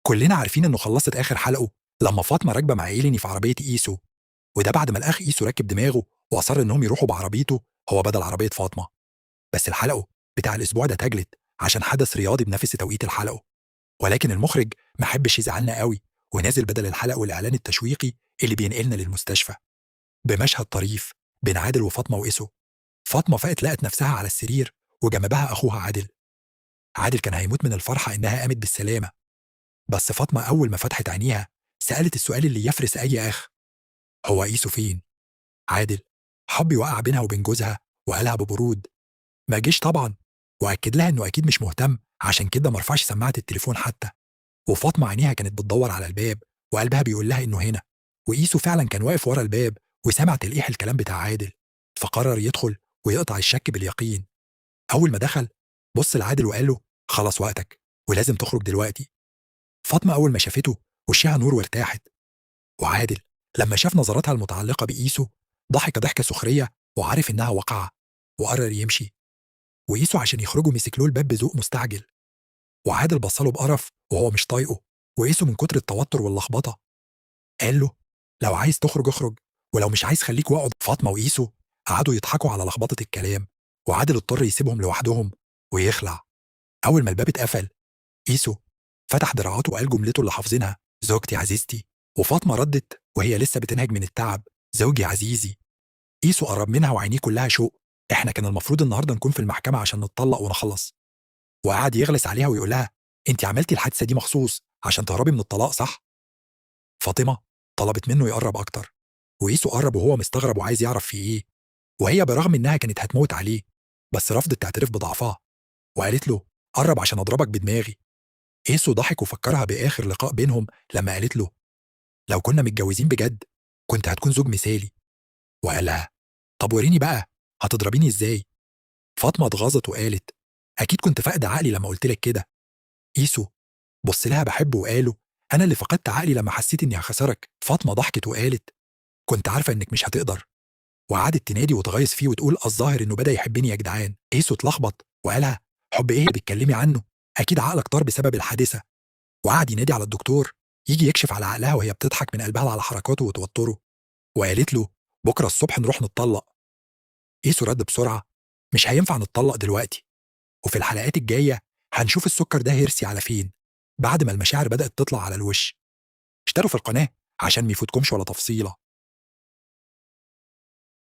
كلنا عارفين إنه خلصت آخر حلقه لما فاطمة راكبة مع إيليني في عربية إيسو، وده بعد ما الأخ إيسو ركب دماغه وأصر إنهم يروحوا بعربيته هو بدل عربية فاطمة. بس الحلقه بتاع الأسبوع ده اتأجلت عشان حدث رياضي بنفس توقيت الحلقه، ولكن المخرج ما حبش يزعلنا قوي ونازل بدل الحلقه والإعلان التشويقي اللي بينقلنا للمستشفى بمشهد طريف بين عادل وفاطمة وإيسو. فاطمة فقت لقت نفسها على السرير وجنبها أخوها عادل. عادل كان هيموت من الفرحة إنها قامت بالسلامة، بس فاطمة أول ما فتحت عينيها سألت السؤال اللي يفرس أي أخ: هو إيسو فين؟ عادل حب يوقع بينها وبين جوزها وقالها ببرود: ما جيش طبعا، وأكد لها إنه أكيد مش مهتم، عشان كده ما رفعش سماعة التليفون حتى. وفاطمة عينيها كانت بتدور على الباب وقلبها بيقول لها إنه هنا، وإيسو فعلا كان واقف ورا الباب وسمع تلقيح الكلام بتاع عادل، فقرر يدخل ويقطع الشك باليقين. أول ما دخل بص لعادل وقال له: خلص وقتك ولازم تخرج دلوقتي. فاطمة أول ما شافته وشها نور وارتاحت، وعادل لما شاف نظراتها المتعلقة بإيسو ضحك ضحكة سخرية وعارف إنها وقعة، وقرر يمشي. وإيسو عشان يخرجوا مسك له الباب بذوق مستعجل، وعادل بصله بقرف وهو مش طايقه. وإيسو من كتر التوتر واللخبطة قال له: لو عايز تخرج اخرج، ولو مش عايز خليك واقعد. فاطمة وإيسو قعدوا يضحكوا على لخبطة الكلام، وعادل اضطر يسيبهم لوحدهم ويخلع. أول ما الباب اتقفل إيسو فتح دراعاته وقال جملته اللي حافظينها: زوجتي عزيزتي. وفاطمة ردت وهي لسه بتنهج من التعب: زوجي عزيزي. إيسو قرب منها وعينيه كلها شوق: إحنا كان المفروض النهاردة نكون في المحكمة عشان نتطلق ونخلص. وقعد يغلس عليها ويقول لها: أنت عملتي الحادثة دي مخصوص عشان تهربي من الطلاق صح؟ فاطمة طلبت منه يقرب أكتر، وإيسو قرب وهو مستغرب وعايز يعرف في إيه، وهي برغم إنها كانت هتموت عليه بس رفضت تعترف بضعفها، وقالت له: قرب عشان أضربك بدماغي. إيسو ضحك وفكرها بآخر لقاء بينهم لما قالت له: لو كنا متجوزين بجد كنت هتكون زوج مثالي. وقال لها: طب وريني بقى هتضربيني إزاي؟ فاطمة اتغاظت وقالت: أكيد كنت فاقدة عقلي لما قلت لك كده. إيسو بص لها بحبه وقاله: أنا اللي فقدت عقلي لما حسيت إني هخسرك. فاطمة ضحكت وقالت: كنت عارفة إنك مش هتقدر. وقعدت تنادي وتغيظ فيه وتقول: الظاهر إنه بدأ يحبني يا جدعان. إيسو اتلخبط وقالها: حب إيه اللي بتكلمي عنه؟ أكيد عقلك طار بسبب الحادثة. وقعد ينادي على الدكتور يجي يكشف على عقلها وهي بتضحك من قلبها على حركاته وتوتره، وقالت له: بكرة الصبح نروح نتطلق. إيسو رد بسرعة: مش هينفع نتطلق دلوقتي، وفي الحلقات الجاية هنشوف السكر ده هيرسي على فين بعد ما المشاعر بدأت تطلع على الوش. اشتركوا في القناة عشان ما يفوتكمش ولا تفصيلة.